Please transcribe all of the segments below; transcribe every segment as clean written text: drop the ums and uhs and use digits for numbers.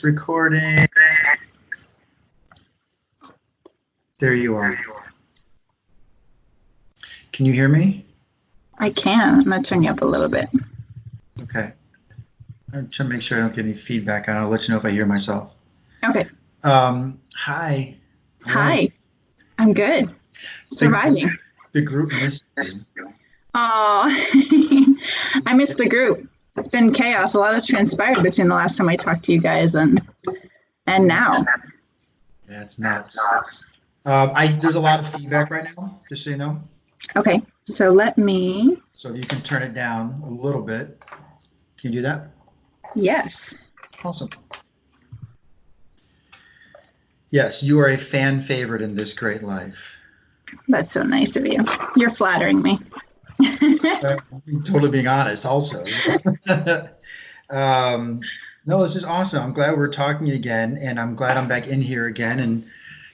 It's recording. There you are. Can you hear me? I can. I'm going to turn you up a little bit. Okay. I'm trying to make sure I don't get any feedback. I'll let you know if I hear myself. Okay. Hi. How are you? Hi. I'm good. Surviving. The group missed you. Oh, I missed the group. It's been chaos. A lot has transpired between the last time I talked to you guys and now. Yeah, it's nuts. There's a lot of feedback right now, just so you know. Okay. So let me. So if you can turn it down a little bit. Can you do that? Yes. Awesome. Yes, you are a fan favorite in this great life. That's so nice of you. You're flattering me. Totally being honest also. No, it's just awesome. I'm glad we're talking again, and I'm glad I'm back in here again and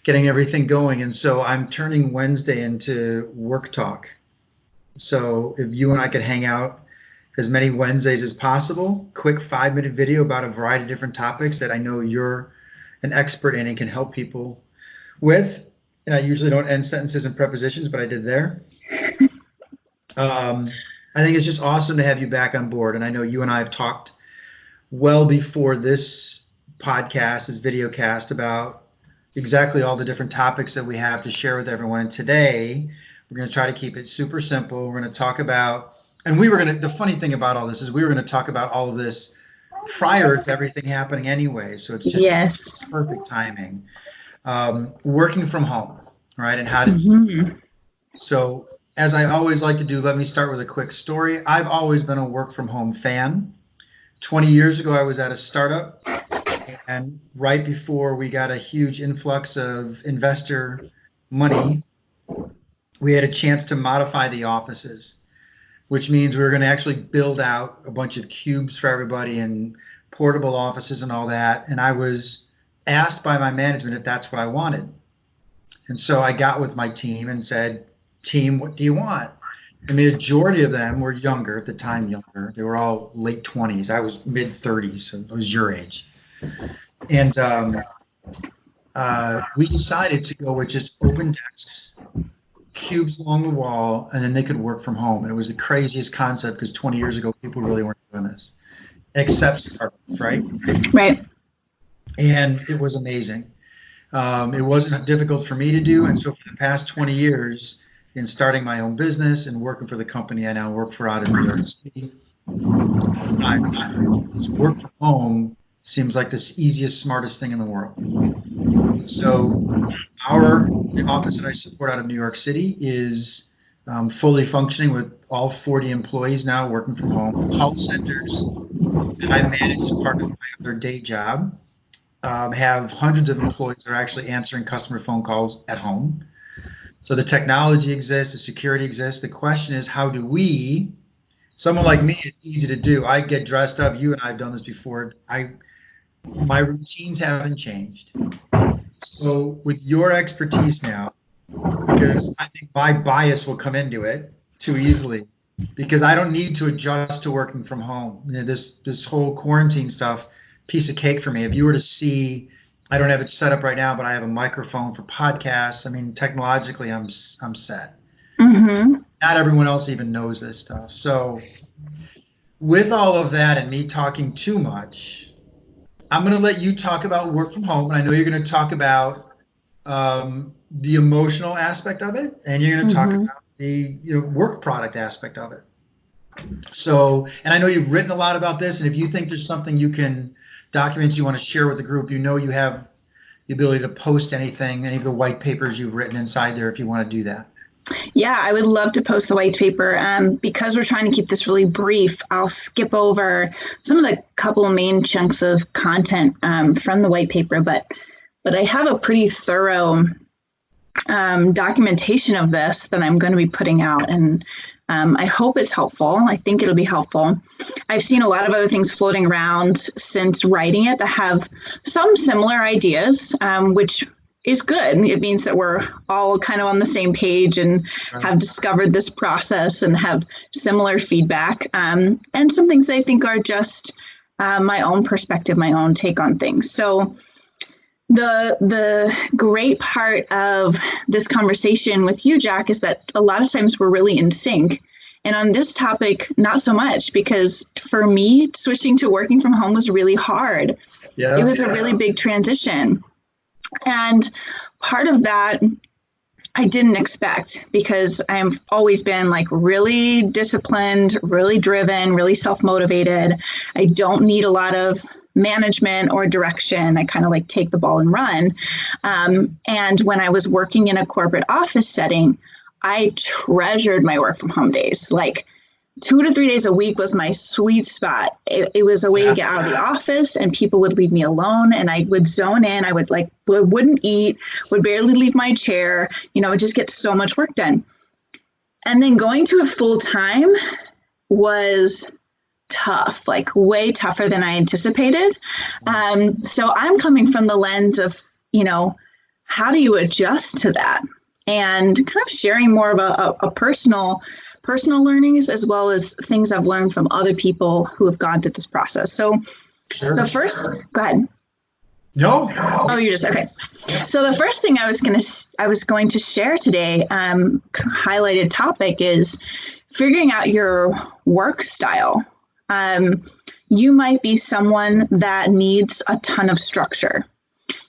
getting everything going. And so I'm turning Wednesday into work talk. So if you and I could hang out as many Wednesdays as possible, quick 5-minute video about a variety of different topics that I know you're an expert in and can help people with. And I usually don't end sentences and prepositions, but I did there. I think it's just awesome to have you back on board. And I know you and I have talked well before this podcast, this video cast, about exactly all the different topics that we have to share with everyone. And today, we're going to try to keep it super simple. We're going to talk about, and the funny thing about all this is we were going to talk about all of this prior to everything happening anyway. So it's just perfect timing. Working from home, right? And how to, so as I always like to do, let me start with a quick story. I've always been a work from home fan. 20 years ago, I was at a startup, and right before we got a huge influx of investor money, we had a chance to modify the offices, which means we were going to actually build out a bunch of cubes for everybody and portable offices and all that. And I was asked by my management if that's what I wanted. And so I got with my team and said, team, what do you want? And the majority of them were younger at the time, younger. They were all late 20s. I was mid 30s, so I was your age. And we decided to go with just open desks, cubes along the wall, and then they could work from home. And it was the craziest concept because 20 years ago, people really weren't doing this, except startups, right? Right. And it was amazing. It wasn't difficult for me to do. And so for the past 20 years, in starting my own business and working for the company I now work for out in New York City, work from home seems like the easiest, smartest thing in the world. So the office that I support out of New York City is fully functioning with all 40 employees now working from home. Call centers that I manage as part of my other day job have hundreds of employees that are actually answering customer phone calls at home. So the technology exists, the security exists. The question is, how do we, someone like me, it's easy to do. I get dressed up. You and I have done this before. My routines haven't changed. So with your expertise now, because I think my bias will come into it too easily, because I don't need to adjust to working from home. You know, this whole quarantine stuff, piece of cake for me. If you were to see, I don't have it set up right now, but I have a microphone for podcasts. I mean, technologically, I'm set. Mm-hmm. Not everyone else even knows this stuff. So with all of that and me talking too much, I'm going to let you talk about work from home. And I know you're going to talk about the emotional aspect of it, and you're going to talk about the work product aspect of it. So, and I know you've written a lot about this, and if you think there's something documents you want to share with the group, you have the ability to post anything, any of the white papers you've written inside there if you want to do that. Yeah, I would love to post the white paper. Because we're trying to keep this really brief, I'll skip over some of the couple of main chunks of content from the white paper, but I have a pretty thorough documentation of this that I'm going to be putting out, and I hope it's helpful. I think it'll be helpful. I've seen a lot of other things floating around since writing it that have some similar ideas, which is good. It means that we're all kind of on the same page and have discovered this process and have similar feedback. And some things I think are just my own perspective, my own take on things. So the great part of this conversation with you, Jack, is that a lot of times we're really in sync. And on this topic, not so much, because for me, switching to working from home was really hard. It was a really big transition. And part of that I didn't expect, because I've always been like really disciplined, really driven, really self-motivated. I don't need a lot of management or direction. I kind of like take the ball and run. And when I was working in a corporate office setting, I treasured my work from home days. Like 2 to 3 days a week was my sweet spot. It was a way to get out of the office, and people would leave me alone, and I would zone in. I would wouldn't eat, would barely leave my chair, just get so much work done. And then going to it full time was tough, like way tougher than I anticipated. So I'm coming from the lens of, how do you adjust to that? And kind of sharing more of a personal learnings, as well as things I've learned from other people who have gone through this process. So the first, go ahead. No. Oh, you just, okay. So the first thing I was going to share today, highlighted topic, is figuring out your work style. You might be someone that needs a ton of structure.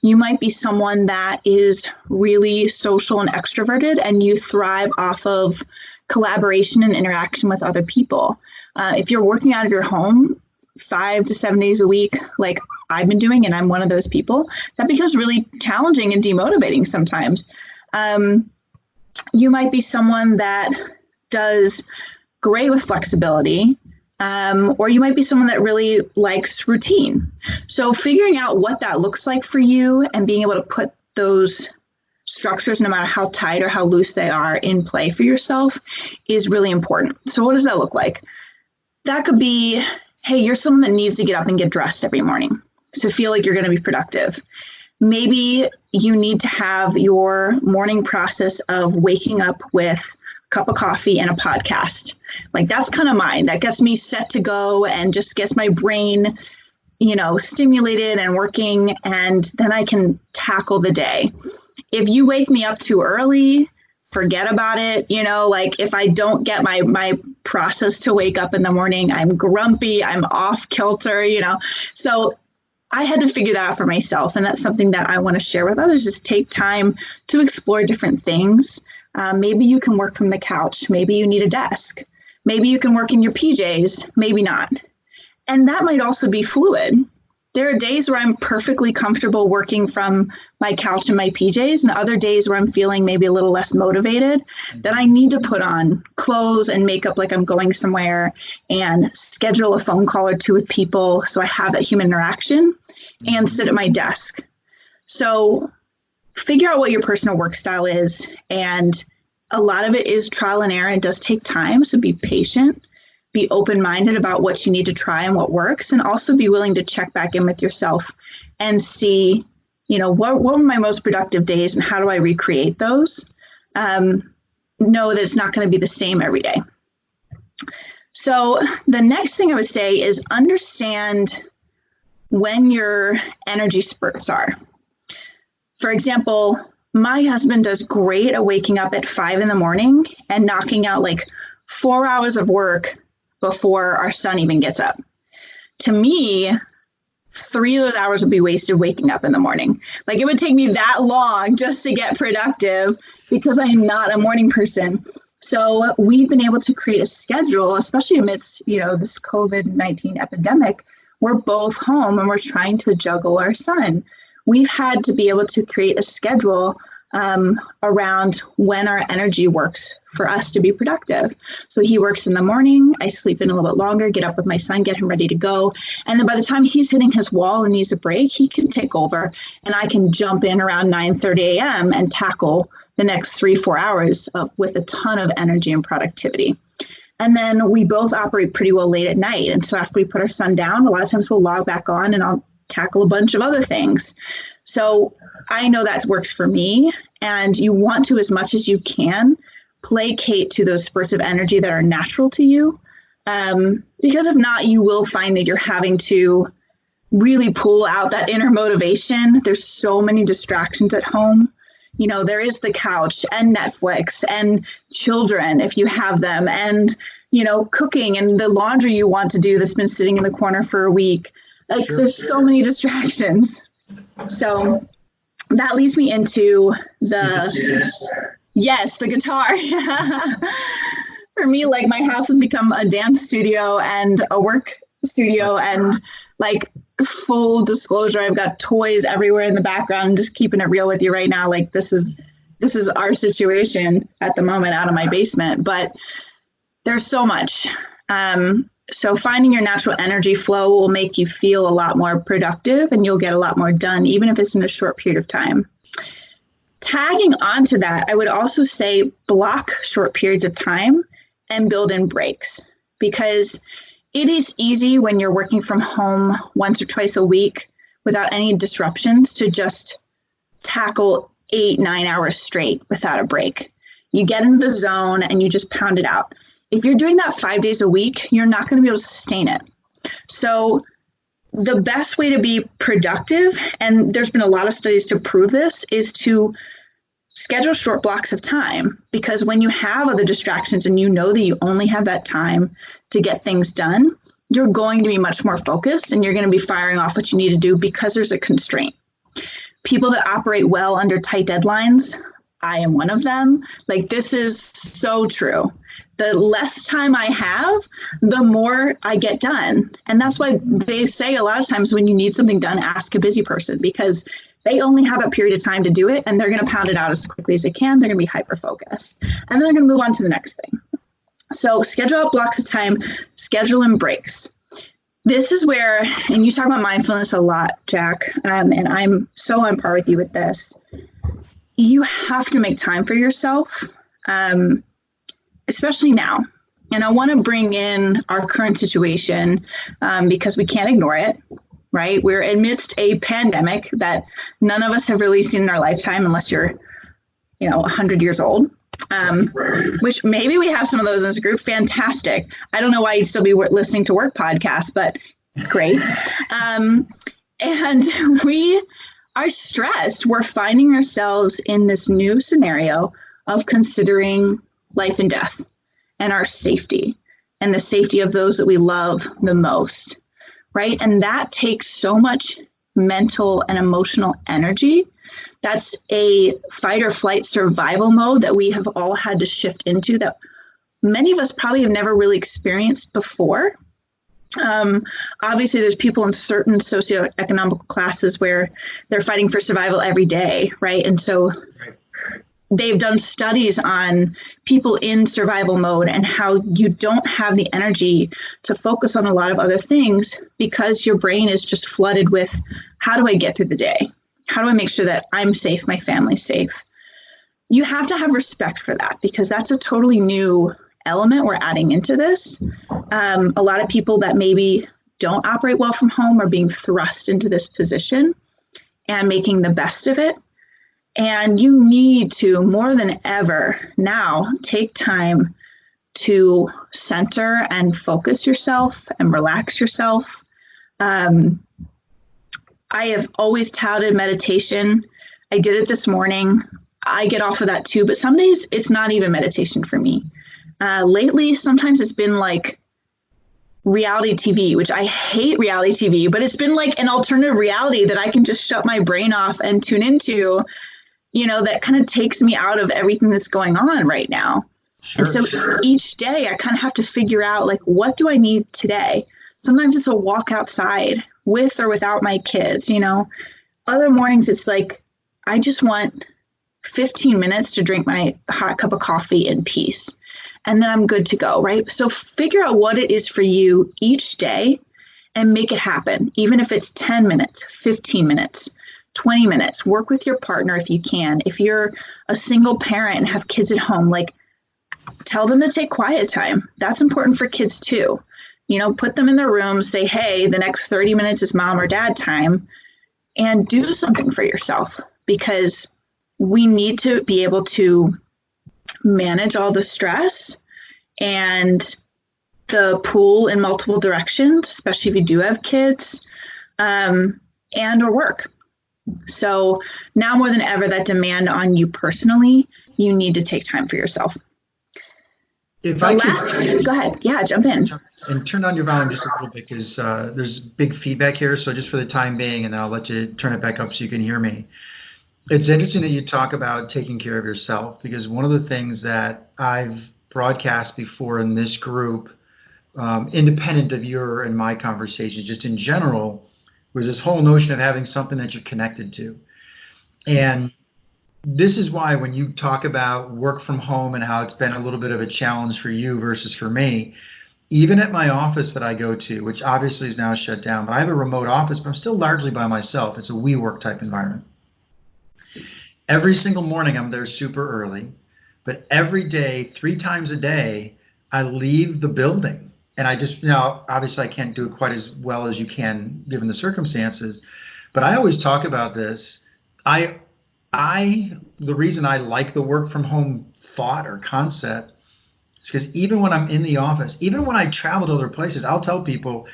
You might be someone that is really social and extroverted, and you thrive off of collaboration and interaction with other people. If you're working out of your home 5 to 7 days a week, like I've been doing, and I'm one of those people, that becomes really challenging and demotivating sometimes. You might be someone that does great with flexibility, or you might be someone that really likes routine. So figuring out what that looks like for you and being able to put those structures, no matter how tight or how loose they are, in play for yourself is really important. So what does that look like? That could be, hey, you're someone that needs to get up and get dressed every morning to feel like you're going to be productive. Maybe you need to have your morning process of waking up with a cup of coffee and a podcast. Like that's kind of mine. That gets me set to go and just gets my brain, stimulated and working, and then I can tackle the day. If you wake me up too early, forget about it. Like if I don't get my process to wake up in the morning, I'm grumpy, I'm off kilter, So I had to figure that out for myself. And that's something that I want to share with others, is take time to explore different things. Maybe you can work from the couch. Maybe you need a desk. Maybe you can work in your PJs, maybe not. And that might also be fluid. There are days where I'm perfectly comfortable working from my couch and my PJs, and other days where I'm feeling maybe a little less motivated, that I need to put on clothes and makeup like I'm going somewhere, and schedule a phone call or two with people so I have that human interaction, and sit at my desk. So figure out what your personal work style is, and a lot of it is trial and error. It does take time, so be patient. Be open-minded about what you need to try and what works, and also be willing to check back in with yourself and see, what were my most productive days and how do I recreate those? Know that it's not going to be the same every day. So the next thing I would say is understand when your energy spurts are. For example, my husband does great at waking up at 5 a.m. and knocking out like 4 hours of work before our son even gets up. To me, 3 of those hours would be wasted waking up in the morning. Like it would take me that long just to get productive, because I'm not a morning person. So we've been able to create a schedule, especially amidst, this COVID-19 epidemic. We're both home and we're trying to juggle our son. We've had to be able to create a schedule around when our energy works for us to be productive. So he works in the morning, I sleep in a little bit longer, get up with my son, get him ready to go. And then by the time he's hitting his wall and needs a break, he can take over, and I can jump in around 9:30 a.m. and tackle the next 3-4 hours with a ton of energy and productivity. And then we both operate pretty well late at night. And so after we put our son down, a lot of times we'll log back on and I'll tackle a bunch of other things. So I know that works for me, and you want to, as much as you can, placate to those spurts of energy that are natural to you. Because if not, you will find that you're having to really pull out that inner motivation. There's so many distractions at home. You know, there is the couch and Netflix and children, if you have them, and, you know, cooking and the laundry you want to do that's been sitting in the corner for a week. Like, there's so many distractions. So that leads me into yes, the guitar. For me, like, my house has become a dance studio and a work studio, and like, full disclosure, I've got toys everywhere in the background. Just keeping it real with you right now. Like, this is our situation at the moment out of my basement, but there's so much. So finding your natural energy flow will make you feel a lot more productive, and you'll get a lot more done, even if it's in a short period of time. Tagging onto that, I would also say block short periods of time and build in breaks, because it is easy when you're working from home once or twice a week without any disruptions to just tackle 8-9 hours straight without a break. You get into the zone and you just pound it out. If you're doing that 5 days a week, you're not going to be able to sustain it. So the best way to be productive, and there's been a lot of studies to prove this, is to schedule short blocks of time, because when you have other distractions and you know that you only have that time to get things done, you're going to be much more focused and you're going to be firing off what you need to do because there's a constraint. People that operate well under tight deadlines, I am one of them. Like, this is so true. The less time I have, the more I get done. And that's why they say a lot of times when you need something done, ask a busy person, because they only have a period of time to do it, and they're going to pound it out as quickly as they can. They're going to be hyper-focused, and then they're going to move on to the next thing. So schedule out blocks of time, schedule in breaks. This is where, and you talk about mindfulness a lot, Jack, and I'm so on par with you with this. You have to make time for yourself, especially now. And I want to bring in our current situation because we can't ignore it. Right? We're amidst a pandemic that none of us have really seen in our lifetime, unless you're, 100 years old, which maybe we have some of those in this group. Fantastic. I don't know why you'd still be listening to work podcasts, but great. And we are stressed. We're finding ourselves in this new scenario of considering life and death and our safety and the safety of those that we love the most. Right? And that takes so much mental and emotional energy. That's a fight or flight survival mode that we have all had to shift into, that many of us probably have never really experienced before. Obviously, there's people in certain socioeconomic classes where they're fighting for survival every day, right? And so they've done studies on people in survival mode and how you don't have the energy to focus on a lot of other things because your brain is just flooded with, how do I get through the day? How do I make sure that I'm safe, my family's safe? You have to have respect for that, because that's a totally new element we're adding into this. A lot of people that maybe don't operate well from home are being thrust into this position and making the best of it. And you need to, more than ever now, take time to center and focus yourself and relax yourself. I have always touted meditation. I did it this morning. I get off of that too, but some days it's not even meditation for me. Lately, sometimes it's been like reality TV, which I hate reality TV, but it's been like an alternative reality that I can just shut my brain off and tune into, that kind of takes me out of everything that's going on right now. Sure, and so each day I kind of have to figure out, like, what do I need today? Sometimes it's a walk outside with or without my kids, Other mornings it's like, I just want 15 minutes to drink my hot cup of coffee in peace. And then I'm good to go, right? So figure out what it is for you each day and make it happen. Even if it's 10 minutes, 15 minutes, 20 minutes, work with your partner if you can. If you're a single parent and have kids at home, like, tell them to take quiet time. That's important for kids too. Put them in their room, say, hey, the next 30 minutes is mom or dad time, and do something for yourself, because we need to be able to manage all the stress and the pull in multiple directions, especially if you do have kids, and or work. So now more than ever, that demand on you personally, you need to take time for yourself. If I could, go ahead. Yeah, jump in. And turn on your volume just a little bit because there's big feedback here. So just for the time being, and then I'll let you turn it back up so you can hear me. It's interesting that you talk about taking care of yourself, because one of the things that I've broadcast before in this group, independent of your and my conversations, just in general, was this whole notion of having something that you're connected to. And this is why when you talk about work from home and how it's been a little bit of a challenge for you versus for me, even at my office that I go to, which obviously is now shut down, but I have a remote office, but I'm still largely by myself. It's a WeWork type environment. Every single morning I'm there super early, but every day, 3 times a day, I leave the building. And I just, obviously I can't do it quite as well as you can given the circumstances, but I always talk about this. The reason I like the work from home thought or concept is because even when I'm in the office, even when I travel to other places, I'll tell people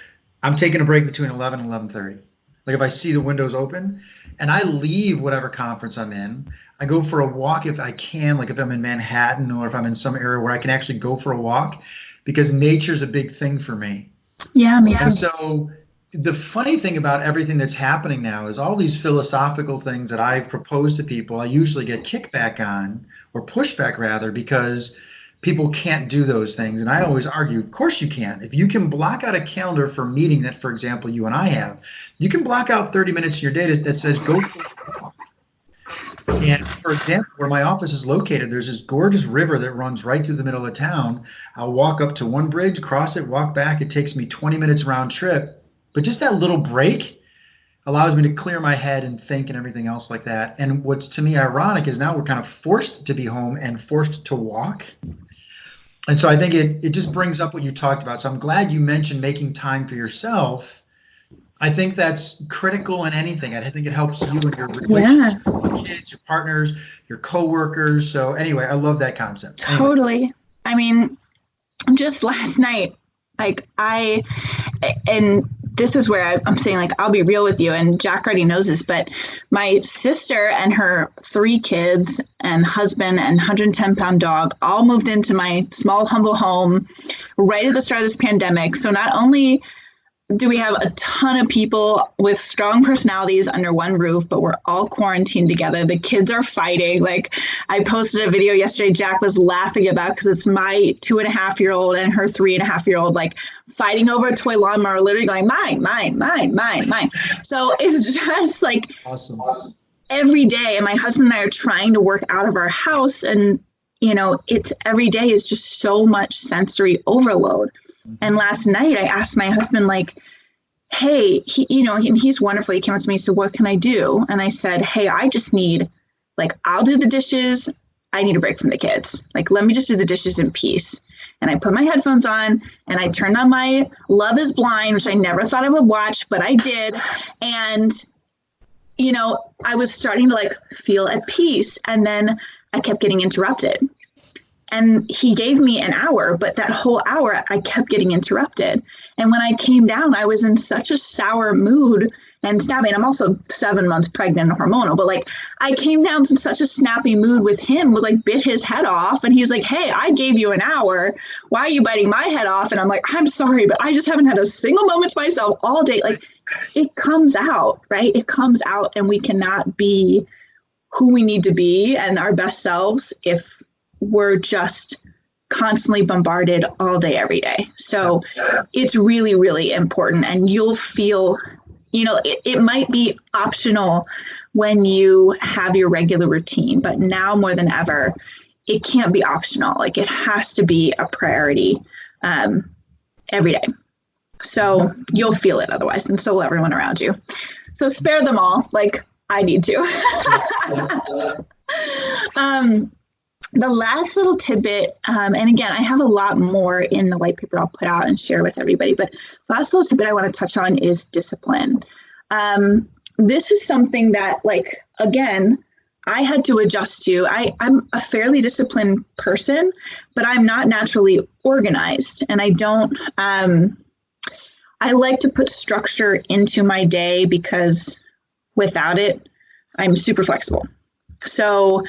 I'm taking a break between 11 and 11:30. Like if I see the windows open and I leave whatever conference I'm in, I go for a walk if I can, like if I'm in Manhattan or if I'm in some area where I can actually go for a walk, because nature's a big thing for me. Yeah, me too. And so the funny thing about everything that's happening now is all these philosophical things that I propose to people, I usually get kickback on, or pushback rather, because people can't do those things. And I always argue, of course you can. If you can block out a calendar for a meeting that, for example, you and I have, you can block out 30 minutes of your day that says go for a walk. And for example, where my office is located, there's this gorgeous river that runs right through the middle of town. I'll walk up to one bridge, cross it, walk back. It takes me 20 minutes round trip. But just that little break allows me to clear my head and think and everything else like that. And what's to me ironic is now we're kind of forced to be home and forced to walk. And so I think it just brings up what you talked about. So I'm glad you mentioned making time for yourself. I think that's critical in anything. I think it helps you in your relationships with your kids, your partners, your coworkers. So anyway, I love that concept. Totally. Anyway. I mean, just last night, and this is where I'm saying, like, I'll be real with you, and Jack already knows this, but my sister and her 3 kids and husband and 110-pound dog all moved into my small, humble home right at the start of this pandemic. So not only do we have a ton of people with strong personalities under one roof, but we're all quarantined together. The kids are fighting. Like, I posted a video yesterday, Jack was laughing about, because it's my 2.5-year-old and her 3.5-year-old, like, fighting over a toy lawnmower, literally going, mine, mine, mine, mine, mine. So it's just like awesome. Every day. And my husband and I are trying to work out of our house. And, it's every day is just so much sensory overload. And last night I asked my husband, like, hey, and he's wonderful. He came up to me and said, what can I do? And I said, hey, I just need, like, I'll do the dishes. I need a break from the kids. Like, let me just do the dishes in peace. And I put my headphones on and I turned on my Love is Blind, which I never thought I would watch, but I did. And, I was starting to, like, feel at peace. And then I kept getting interrupted. And he gave me an hour, but that whole hour I kept getting interrupted. And when I came down, I was in such a sour mood and snappy. And I'm also 7 months pregnant and hormonal, but, like, I came down in such a snappy mood with him, would, like, bit his head off. And he's like, hey, I gave you an hour. Why are you biting my head off? And I'm like, I'm sorry, but I just haven't had a single moment to myself all day. Like, it comes out, right? It comes out, and we cannot be who we need to be and our best selves if we're just constantly bombarded all day, every day. So it's really, really important. And you'll feel, it might be optional when you have your regular routine, but now more than ever, it can't be optional. Like, it has to be a priority every day. So you'll feel it otherwise, and so will everyone around you. So spare them all, like I need to. The last little tidbit, and again, I have a lot more in the white paper I'll put out and share with everybody, but the last little tidbit I want to touch on is discipline. This is something that, like, again, I had to adjust to. I'm a fairly disciplined person, but I'm not naturally organized. And I like to put structure into my day because without it, I'm super flexible. So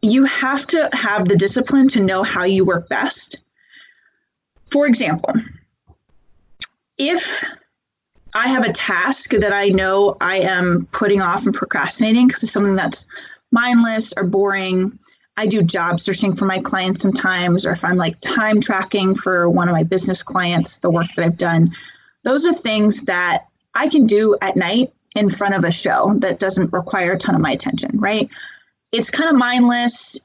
you have to have the discipline to know how you work best. For example, if I have a task that I know I am putting off and procrastinating because it's something that's mindless or boring. I do job searching for my clients sometimes, or if I'm like time tracking for one of my business clients, the work that I've done. Those are things that I can do at night in front of a show that doesn't require a ton of my attention, right? It's kind of mindless.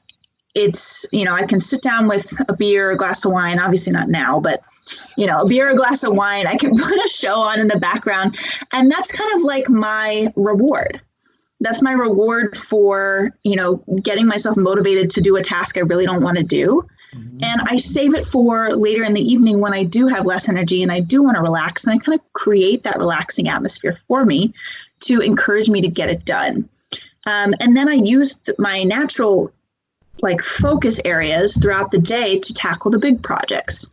I can sit down with a beer, a glass of wine, obviously not now, but a beer, a glass of wine, I can put a show on in the background. And that's kind of like my reward. That's my reward for, getting myself motivated to do a task I really don't want to do. Mm-hmm. And I save it for later in the evening when I do have less energy and I do want to relax. And I kind of create that relaxing atmosphere for me to encourage me to get it done. And then I use my natural focus areas throughout the day to tackle the big projects.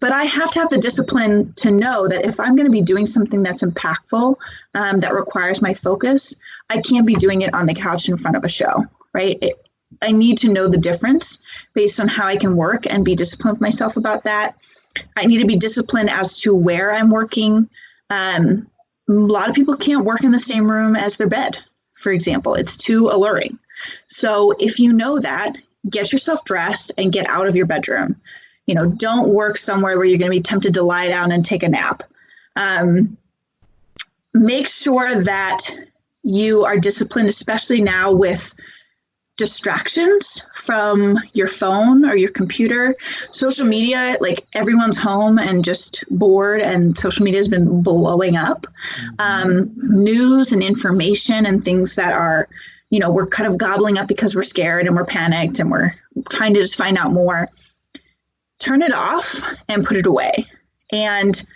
But I have to have the discipline to know that if I'm going to be doing something that's impactful, that requires my focus, I can't be doing it on the couch in front of a show, right? I need to know the difference based on how I can work and be disciplined with myself about that. I need to be disciplined as to where I'm working. A lot of people can't work in the same room as their bed, for example. It's too alluring. So if you know that, get yourself dressed and get out of your bedroom. Don't work somewhere where you're going to be tempted to lie down and take a nap. Make sure that you are disciplined, especially now with distractions from your phone or your computer. Social media, everyone's home and just bored, and social media has been blowing up. News and information and things that are, we're kind of gobbling up because we're scared and we're panicked and we're trying to just find out more. Turn it off and put it away, and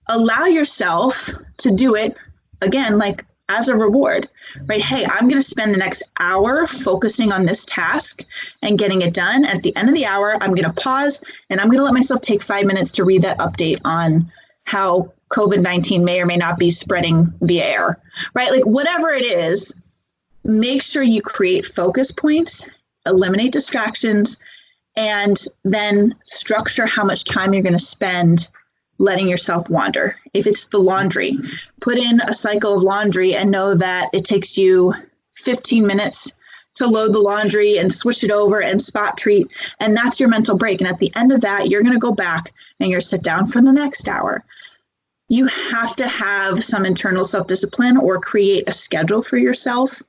allow yourself to do it again, as a reward, right? Hey, I'm going to spend the next hour focusing on this task and getting it done. At the end of the hour, I'm going to pause and I'm going to let myself take 5 minutes to read that update on how COVID-19 may or may not be spreading via air, right? Whatever it is, make sure you create focus points, eliminate distractions, and then structure how much time you're going to spend letting yourself wander. If it's the laundry, put in a cycle of laundry and know that it takes you 15 minutes to load the laundry and switch it over and spot treat. And that's your mental break. And at the end of that, you're going to go back and you're sit down for the next hour. You have to have some internal self-discipline or create a schedule for yourself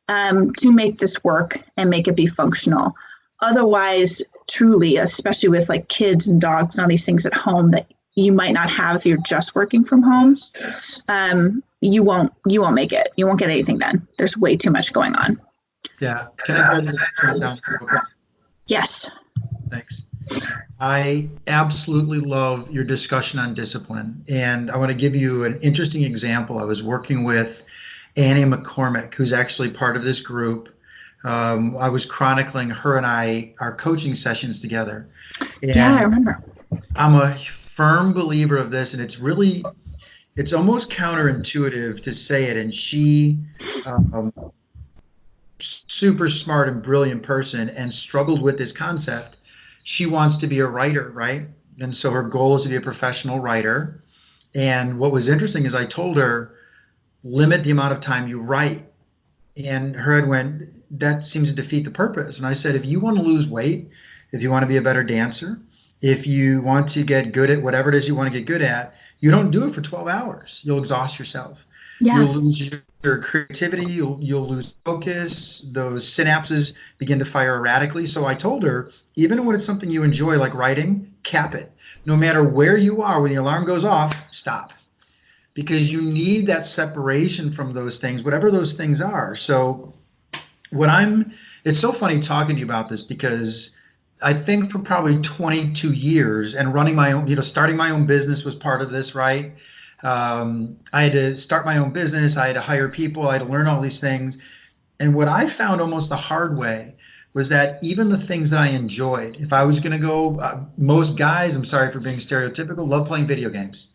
to make this work and make it be functional. Otherwise, truly, especially with kids and dogs and all these things at home that you might not have if you're just working from home, you won't make it. You won't get anything done. There's way too much going on. Yeah. Can I go ahead and turn it down real quick? Yes. Thanks. I absolutely love your discussion on discipline. And I want to give you an interesting example. I was working with Annie McCormick, who's actually part of this group. I was chronicling her and our coaching sessions together. And yeah, I remember. I'm a firm believer of this, and it's almost counterintuitive to say it. And she, super smart and brilliant person, and struggled with this concept. She wants to be a writer, right? And so her goal is to be a professional writer. And what was interesting is I told her, limit the amount of time you write. And her head went, that seems to defeat the purpose. And I said, if you want to lose weight, if you want to be a better dancer, if you want to get good at whatever it is you want to get good at, you don't do it for 12 hours. You'll exhaust yourself. Yeah. You'll lose your creativity. You'll lose focus. Those synapses begin to fire erratically. So I told her, even when it's something you enjoy, like writing, cap it. No matter where you are, when the alarm goes off, stop. Because you need that separation from those things, whatever those things are. So it's so funny talking to you about this, because I think for probably 22 years and running my own, starting my own business was part of this, right? I had to start my own business. I had to hire people. I had to learn all these things. And what I found almost the hard way was that even the things that I enjoyed, if I was going to go, most guys, I'm sorry for being stereotypical, love playing video games,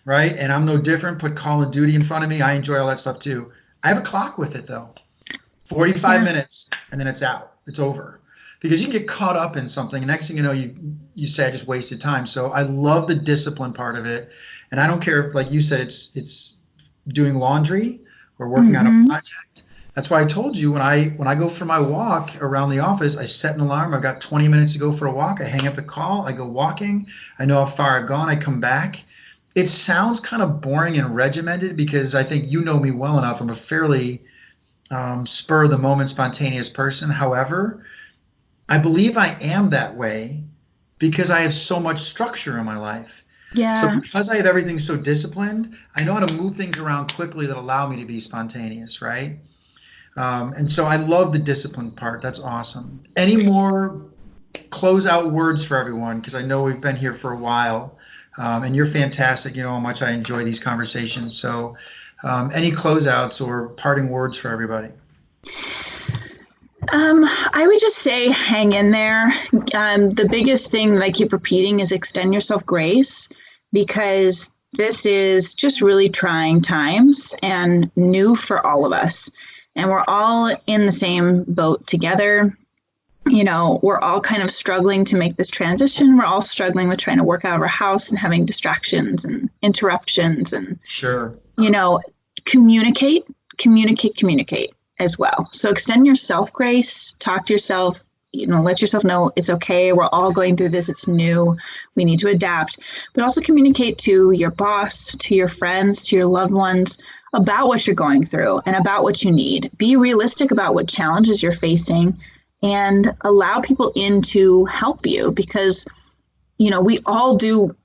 right? And I'm no different. Put Call of Duty in front of me. I enjoy all that stuff too. I have a clock with it though. 45 Yeah. minutes and then it's out. It's over. Because you get caught up in something. And next thing you know, you say I just wasted time. So I love the discipline part of it. And I don't care if, like you said, it's doing laundry or working on a Mm-hmm. project. That's why I told you when I go for my walk around the office, I set an alarm. I've got 20 minutes to go for a walk. I hang up the call. I go walking. I know how far I've gone. I come back. It sounds kind of boring and regimented because I think you know me well enough. I'm a fairly spur of the moment, spontaneous person. However, I believe I am that way because I have so much structure in my life. So Yeah. because I have everything so disciplined, I know how to move things around quickly that allow me to be spontaneous, right? And so I love the discipline part. That's awesome. Any more closeout words for everyone? Because I know we've been here for a while, and you're fantastic. You know how much I enjoy these conversations. So, any closeouts or parting words for everybody? I would just say hang in there. The biggest thing that I keep repeating is extend yourself grace because this is just really trying times and new for all of us. And we're all in the same boat together. You know, we're all kind of struggling to make this transition. We're all struggling with trying to work out of our house and having distractions and interruptions and, Sure. you know, communicate, communicate as well. So extend yourself grace, talk to yourself, you know, let yourself know it's okay. We're all going through this. It's new. We need to adapt, but also communicate to your boss, to your friends, to your loved ones about what you're going through and about what you need. Be realistic about what challenges you're facing and allow people in to help you because, you know, we all do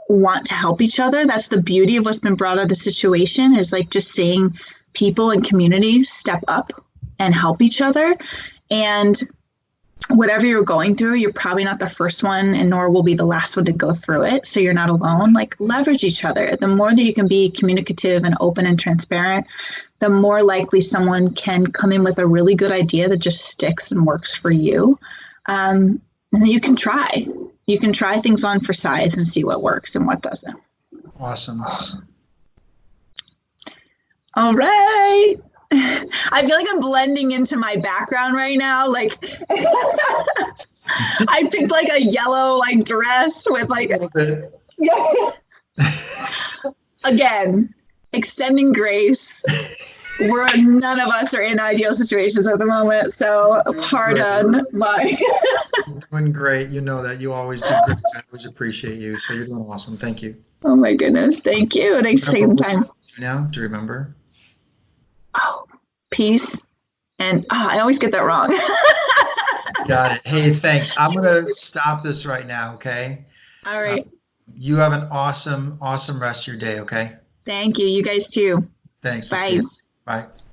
want to help each other. That's the beauty of what's been brought out of the situation is like just seeing people and communities step up and help each other. And whatever you're going through, you're probably not the first one and nor will be the last one to go through it. So you're not alone. Like leverage each other. The more that you can be communicative and open and transparent, the more likely someone can come in with a really good idea that just sticks and works for you. And then you can try. You can try things on for size and see what works and what doesn't. Awesome. All right. I feel like I'm blending into my background right now. Like I picked like a yellow like dress with like yeah. Again, extending grace. None of us are in ideal situations at the moment, so pardon my. You're doing great. You know that you always do great. I always appreciate you. So you're doing awesome. Thank you. Oh my goodness. Thank you. Thanks for Remember taking the what time. you now? Do you remember? Oh, peace. And I always get that wrong. Got it. Hey, thanks. I'm gonna stop this right now, okay? All Uh, right. you have an awesome, awesome rest of your day, okay? Thank you. You guys too. Thanks. We'll see Bye. you. Bye.